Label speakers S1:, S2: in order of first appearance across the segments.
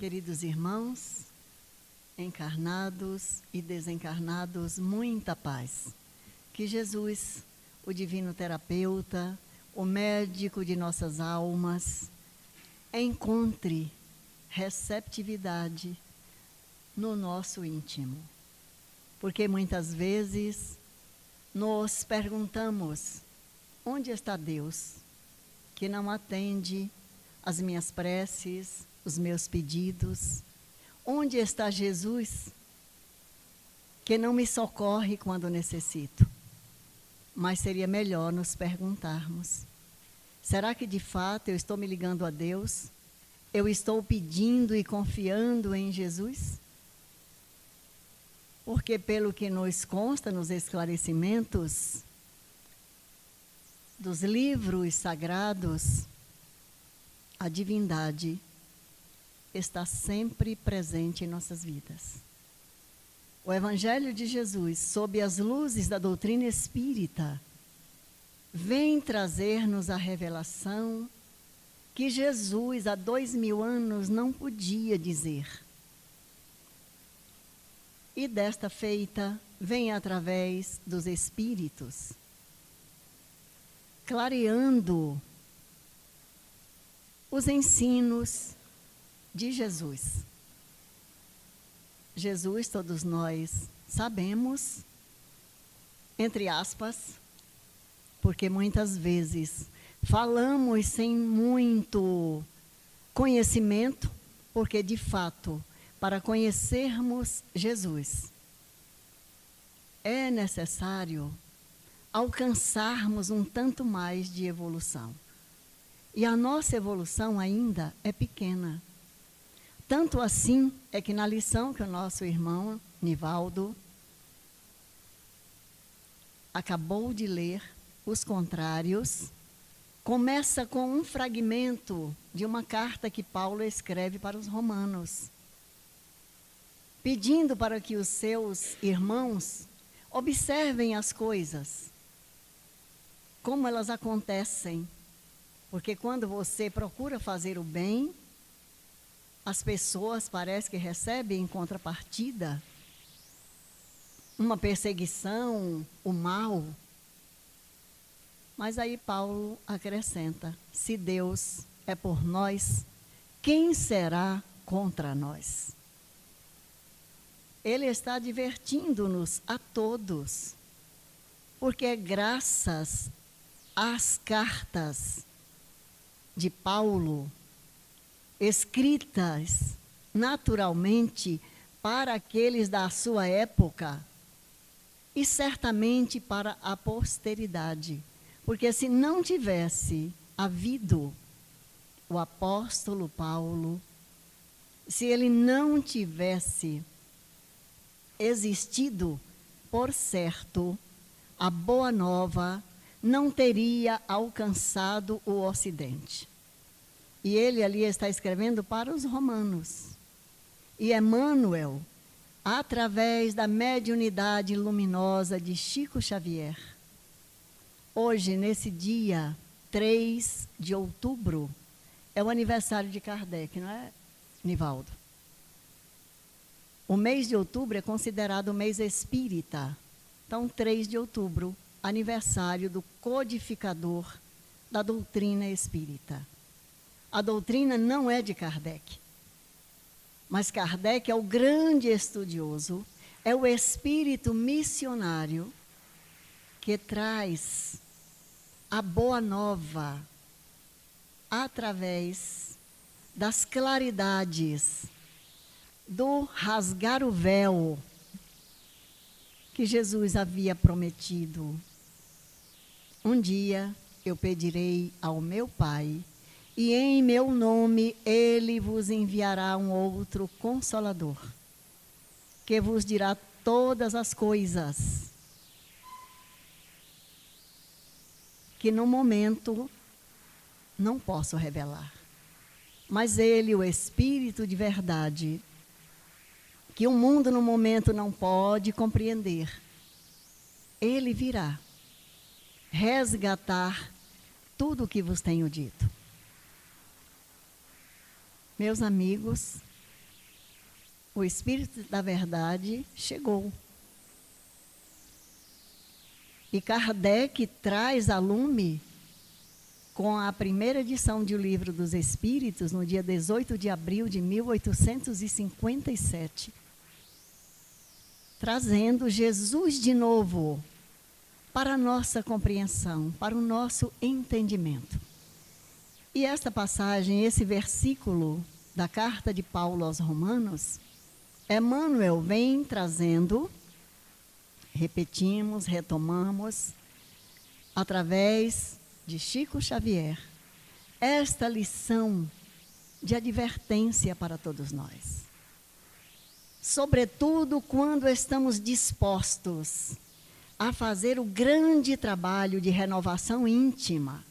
S1: Queridos irmãos, encarnados e desencarnados, muita paz. Que Jesus, o divino terapeuta, o médico de nossas almas, encontre receptividade no nosso íntimo. Porque muitas vezes nos perguntamos: onde está Deus, que não atende as minhas preces, os meus pedidos? Onde está Jesus, que não me socorre quando necessito? Mas seria melhor nos perguntarmos: será que de fato eu estou me ligando a Deus? Eu estou pedindo e confiando em Jesus? Porque pelo que nos consta nos esclarecimentos dos livros sagrados, a divindade está sempre presente em nossas vidas. O Evangelho de Jesus, sob as luzes da doutrina espírita, vem trazer-nos a revelação que Jesus, há 2000 anos, não podia dizer. E desta feita, vem através dos Espíritos, clareando os ensinos de Jesus. Jesus, todos nós sabemos, entre aspas, porque muitas vezes falamos sem muito conhecimento, porque de fato, para conhecermos Jesus, é necessário alcançarmos um tanto mais de evolução. E a nossa evolução ainda é pequena. Tanto assim é que na lição que o nosso irmão Nivaldo acabou de ler, Os Contrários, começa com um fragmento de uma carta que Paulo escreve para os romanos, pedindo para que os seus irmãos observem as coisas, como elas acontecem. Porque quando você procura fazer o bem, as pessoas parece que recebem em contrapartida uma perseguição, o mal. Mas aí Paulo acrescenta: se Deus é por nós, quem será contra nós? Ele está advertindo-nos a todos, porque é graças às cartas de Paulo, escritas naturalmente para aqueles da sua época e certamente para a posteridade. Porque se não tivesse havido o apóstolo Paulo, se ele não tivesse existido, por certo, a Boa Nova não teria alcançado o Ocidente. E ele ali está escrevendo para os romanos. E Emmanuel, através da mediunidade luminosa de Chico Xavier, hoje, nesse dia 3 de outubro, é o aniversário de Kardec, não é, Nivaldo? O mês de outubro é considerado o mês espírita. Então, 3 de outubro, aniversário do codificador da doutrina espírita. A doutrina não é de Kardec, mas Kardec é o grande estudioso, é o espírito missionário que traz a boa nova através das claridades do rasgar o véu que Jesus havia prometido. Um dia eu pedirei ao meu Pai, e em meu nome ele vos enviará um outro Consolador, que vos dirá todas as coisas que no momento não posso revelar. Mas ele, o Espírito de verdade, que o mundo no momento não pode compreender, ele virá resgatar tudo o que vos tenho dito. Meus amigos, o Espírito da Verdade chegou. E Kardec traz a lume, com a primeira edição de O Livro dos Espíritos, no dia 18 de abril de 1857, trazendo Jesus de novo para a nossa compreensão, para o nosso entendimento. E esta passagem, esse versículo da carta de Paulo aos Romanos, Emmanuel vem trazendo, repetimos, retomamos, através de Chico Xavier, esta lição de advertência para todos nós. Sobretudo quando estamos dispostos a fazer o grande trabalho de renovação íntima,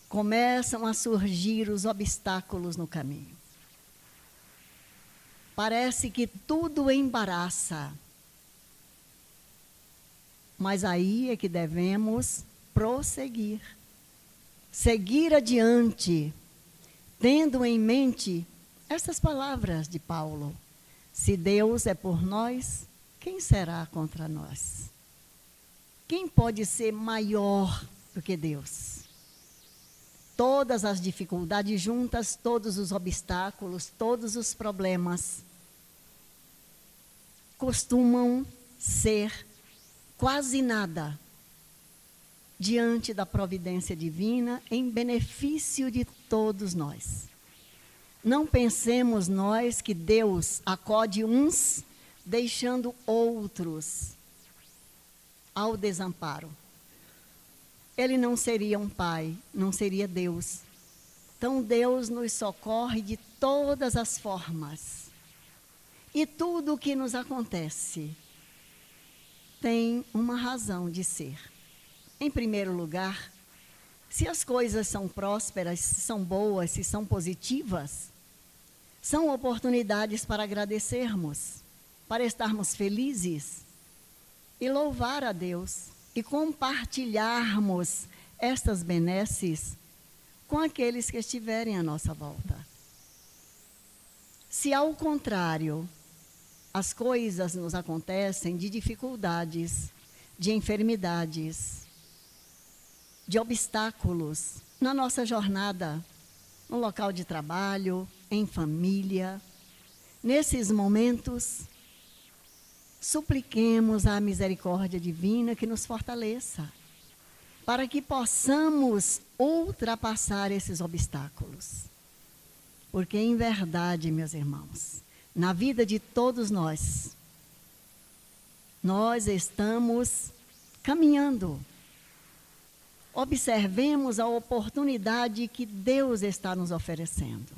S1: começam a surgir os obstáculos no caminho. Parece que tudo embaraça, mas aí é que devemos prosseguir, seguir adiante, tendo em mente estas palavras de Paulo: se Deus é por nós, quem será contra nós? Quem pode ser maior do que Deus? Todas as dificuldades juntas, todos os obstáculos, todos os problemas costumam ser quase nada diante da providência divina em benefício de todos nós. Não pensemos nós que Deus acode uns, deixando outros ao desamparo. Ele não seria um pai, não seria Deus. Então Deus nos socorre de todas as formas. E tudo o que nos acontece tem uma razão de ser. Em primeiro lugar, se as coisas são prósperas, se são boas, se são positivas, são oportunidades para agradecermos, para estarmos felizes e louvar a Deus e compartilharmos estas benesses com aqueles que estiverem à nossa volta. Se ao contrário, as coisas nos acontecem de dificuldades, de enfermidades, de obstáculos na nossa jornada, no local de trabalho, em família, nesses momentos, supliquemos a misericórdia divina que nos fortaleça, para que possamos ultrapassar esses obstáculos. Porque, em verdade, meus irmãos, na vida de todos nós estamos caminhando. Observemos a oportunidade que Deus está nos oferecendo.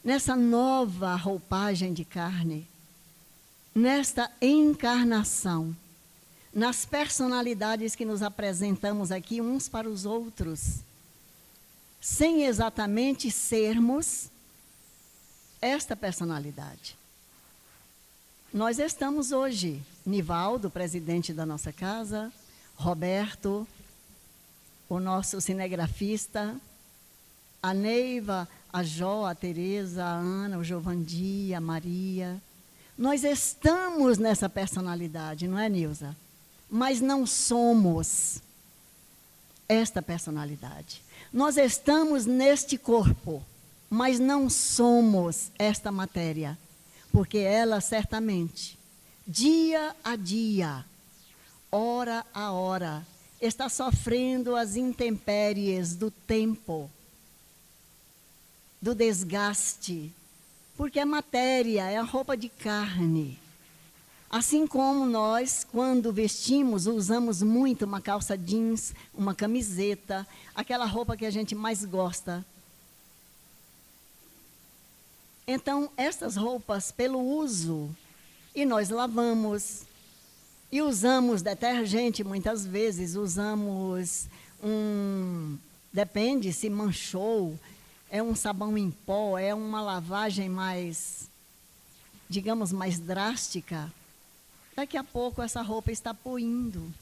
S1: Nessa nova roupagem de carne, nesta encarnação, nas personalidades que nos apresentamos aqui uns para os outros, sem exatamente sermos esta personalidade. Nós estamos hoje, Nivaldo, presidente da nossa casa, Roberto, o nosso cinegrafista, a Neiva, a Jó, a Tereza, a Ana, o Giovandi, a Maria. Nós estamos nessa personalidade, não é, Nilza? Mas não somos esta personalidade. Nós estamos neste corpo, mas não somos esta matéria, porque ela certamente, dia a dia, hora a hora, está sofrendo as intempéries do tempo, do desgaste, porque a matéria é a roupa de carne. Assim como nós, quando vestimos, usamos muito uma calça jeans, uma camiseta, aquela roupa que a gente mais gosta. Então, essas roupas, pelo uso, e nós lavamos, e usamos detergente, muitas vezes usamos depende se manchou, é um sabão em pó, é uma lavagem mais, digamos, mais drástica. Daqui a pouco essa roupa está poindo,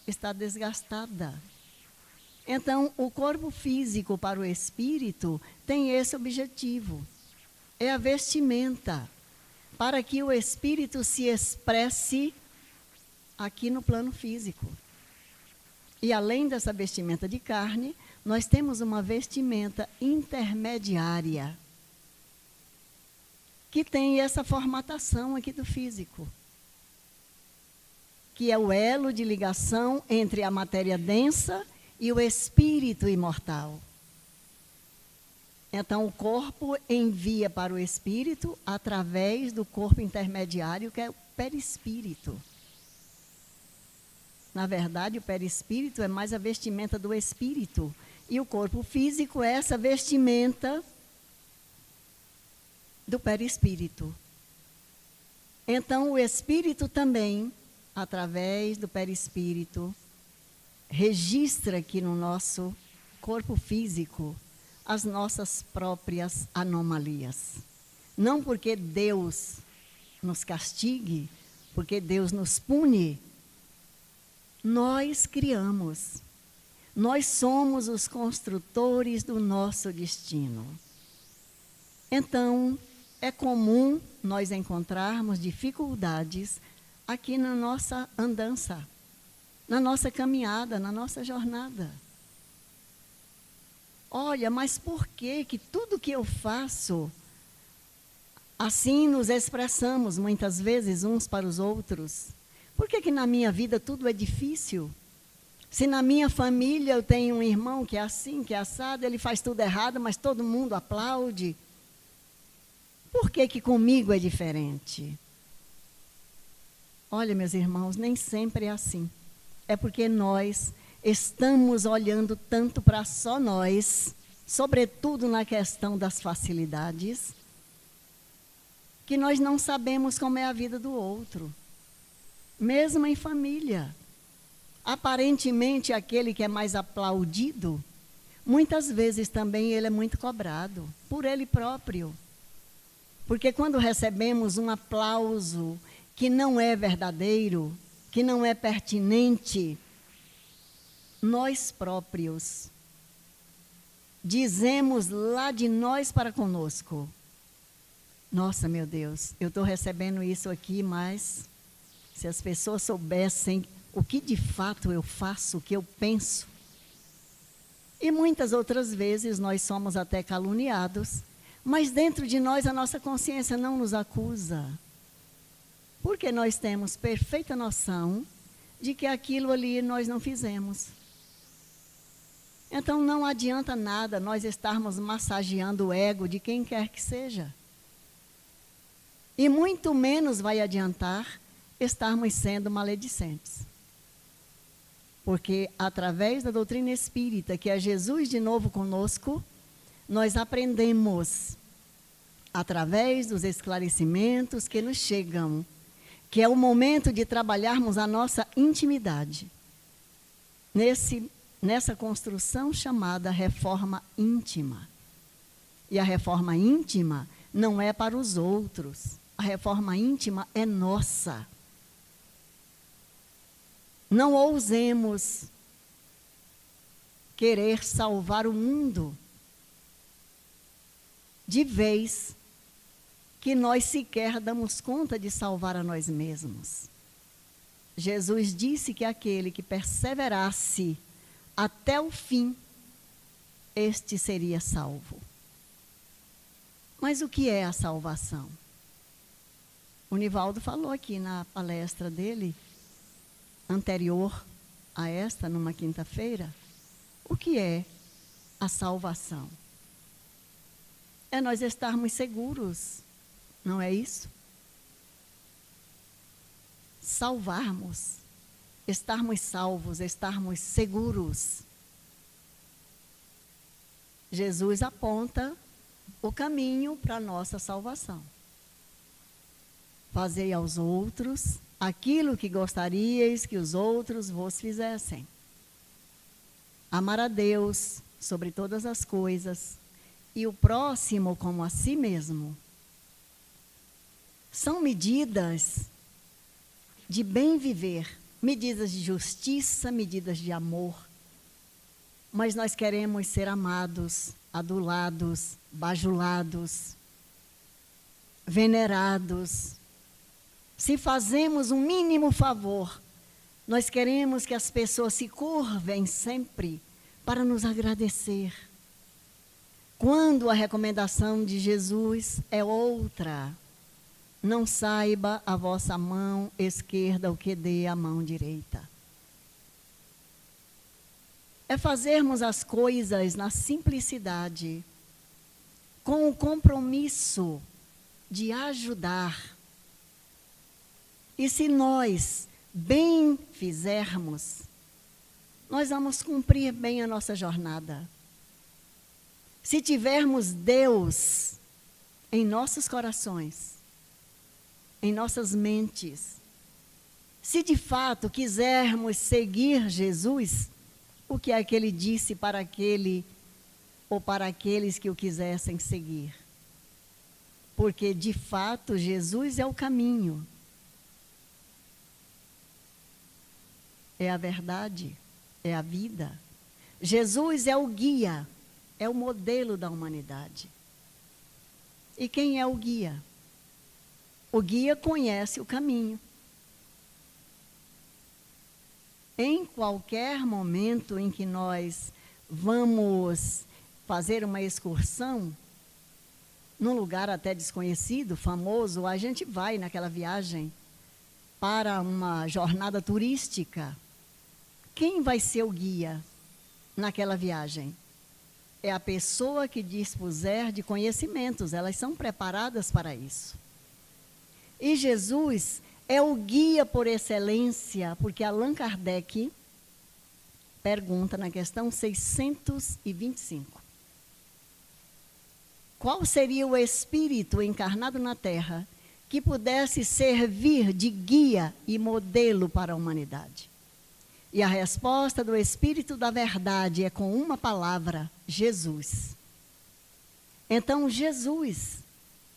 S1: está desgastada. Então, o corpo físico para o espírito tem esse objetivo, é a vestimenta para que o espírito se expresse aqui no plano físico. E além dessa vestimenta de carne, nós temos uma vestimenta intermediária, que tem essa formatação aqui do físico, que é o elo de ligação entre a matéria densa e o espírito imortal. Então, o corpo envia para o espírito através do corpo intermediário, que é o perispírito. Na verdade, o perispírito é mais a vestimenta do espírito. E o corpo físico é essa vestimenta do perispírito. Então, o espírito também, através do perispírito, registra aqui no nosso corpo físico as nossas próprias anomalias. Não porque Deus nos castigue, porque Deus nos pune, nós criamos. Nós somos os construtores do nosso destino. Então, é comum nós encontrarmos dificuldades aqui na nossa andança, na nossa caminhada, na nossa jornada. Olha, mas por que tudo que eu faço, assim nos expressamos muitas vezes uns para os outros? Por que na minha vida tudo é difícil? Se na minha família eu tenho um irmão que é assim, que é assado, ele faz tudo errado, mas todo mundo aplaude. Por que comigo é diferente? Olha, meus irmãos, nem sempre é assim. É porque nós estamos olhando tanto para só nós, sobretudo na questão das facilidades, que nós não sabemos como é a vida do outro. Mesmo em família. Aparentemente, aquele que é mais aplaudido, muitas vezes também ele é muito cobrado, por ele próprio. Porque quando recebemos um aplauso que não é verdadeiro, que não é pertinente, nós próprios dizemos lá de nós para conosco: nossa, meu Deus, eu estou recebendo isso aqui, mas se as pessoas soubessem o que de fato eu faço, o que eu penso. E muitas outras vezes nós somos até caluniados, mas dentro de nós a nossa consciência não nos acusa. Porque nós temos perfeita noção de que aquilo ali nós não fizemos. Então não adianta nada nós estarmos massageando o ego de quem quer que seja. E muito menos vai adiantar estarmos sendo maledicentes. Porque através da doutrina espírita, que é Jesus de novo conosco, nós aprendemos, através dos esclarecimentos que nos chegam, que é o momento de trabalharmos a nossa intimidade. Nessa construção chamada reforma íntima. E a reforma íntima não é para os outros. A reforma íntima é nossa. Não ousemos querer salvar o mundo de vez que nós sequer damos conta de salvar a nós mesmos. Jesus disse que aquele que perseverasse até o fim, este seria salvo. Mas o que é a salvação? O Nivaldo falou aqui na palestra dele, anterior a esta, numa quinta-feira, o que é a salvação? É nós estarmos seguros, não é isso? Salvarmos, estarmos salvos, estarmos seguros. Jesus aponta o caminho para a nossa salvação. Fazei aos outros aquilo que gostaríeis que os outros vos fizessem. Amar a Deus sobre todas as coisas e o próximo como a si mesmo. São medidas de bem viver, medidas de justiça, medidas de amor. Mas nós queremos ser amados, adulados, bajulados. venerados, se fazemos um mínimo favor, nós queremos que as pessoas se curvem sempre para nos agradecer. Quando a recomendação de Jesus é outra, não saiba a vossa mão esquerda o que dê a mão direita. É fazermos as coisas na simplicidade, com o compromisso de ajudar. E se nós bem fizermos, nós vamos cumprir bem a nossa jornada. Se tivermos Deus em nossos corações, em nossas mentes, se de fato quisermos seguir Jesus, o que é que ele disse para aquele ou para aqueles que o quisessem seguir? Porque de fato Jesus é o caminho, é a verdade, é a vida. Jesus é o guia, é o modelo da humanidade. E quem é o guia? O guia conhece o caminho. Em qualquer momento em que nós vamos fazer uma excursão, num lugar até desconhecido, famoso, a gente vai naquela viagem para uma jornada turística. Quem vai ser o guia naquela viagem? É a pessoa que dispuser de conhecimentos, elas são preparadas para isso. E Jesus é o guia por excelência, porque Allan Kardec pergunta na questão 625. Qual seria o espírito encarnado na Terra que pudesse servir de guia e modelo para a humanidade? E a resposta do Espírito da Verdade é com uma palavra: Jesus. Então, Jesus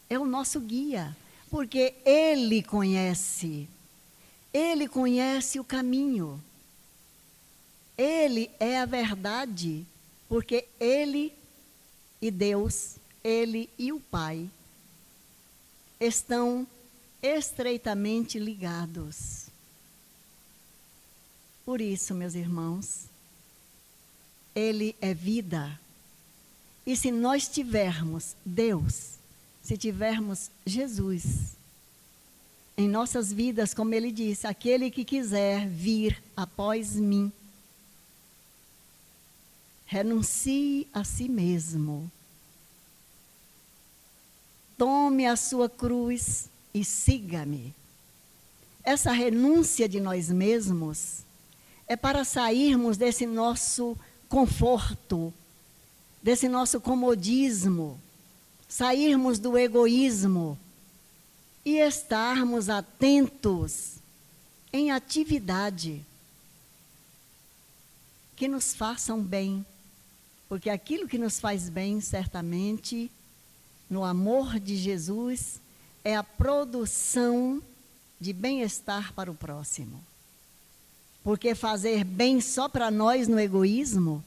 S1: é o nosso guia, porque Ele conhece o caminho. Ele é a verdade, porque Ele e Deus, Ele e o Pai, estão estreitamente ligados. Por isso, meus irmãos, Ele é vida. E se nós tivermos Deus, se tivermos Jesus em nossas vidas, como Ele disse, aquele que quiser vir após mim, renuncie a si mesmo. Tome a sua cruz e siga-me. Essa renúncia de nós mesmos é para sairmos desse nosso conforto, desse nosso comodismo, sairmos do egoísmo e estarmos atentos em atividade que nos façam bem, porque aquilo que nos faz bem, certamente, no amor de Jesus, é a produção de bem-estar para o próximo. Porque fazer bem só para nós no egoísmo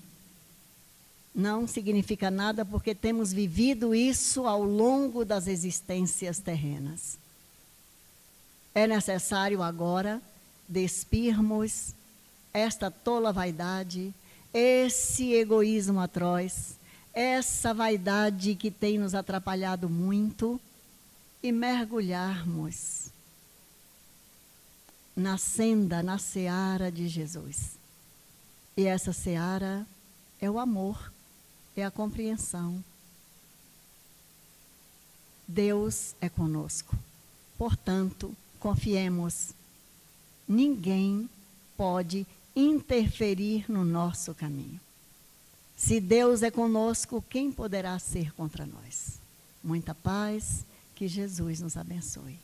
S1: não significa nada, porque temos vivido isso ao longo das existências terrenas. É necessário agora despirmos esta tola vaidade, esse egoísmo atroz, essa vaidade que tem nos atrapalhado muito, e mergulharmos na senda, na seara de Jesus. E essa seara é o amor, é a compreensão. Deus é conosco. Portanto, confiemos. Ninguém pode interferir no nosso caminho. Se Deus é conosco, quem poderá ser contra nós? Muita paz, que Jesus nos abençoe.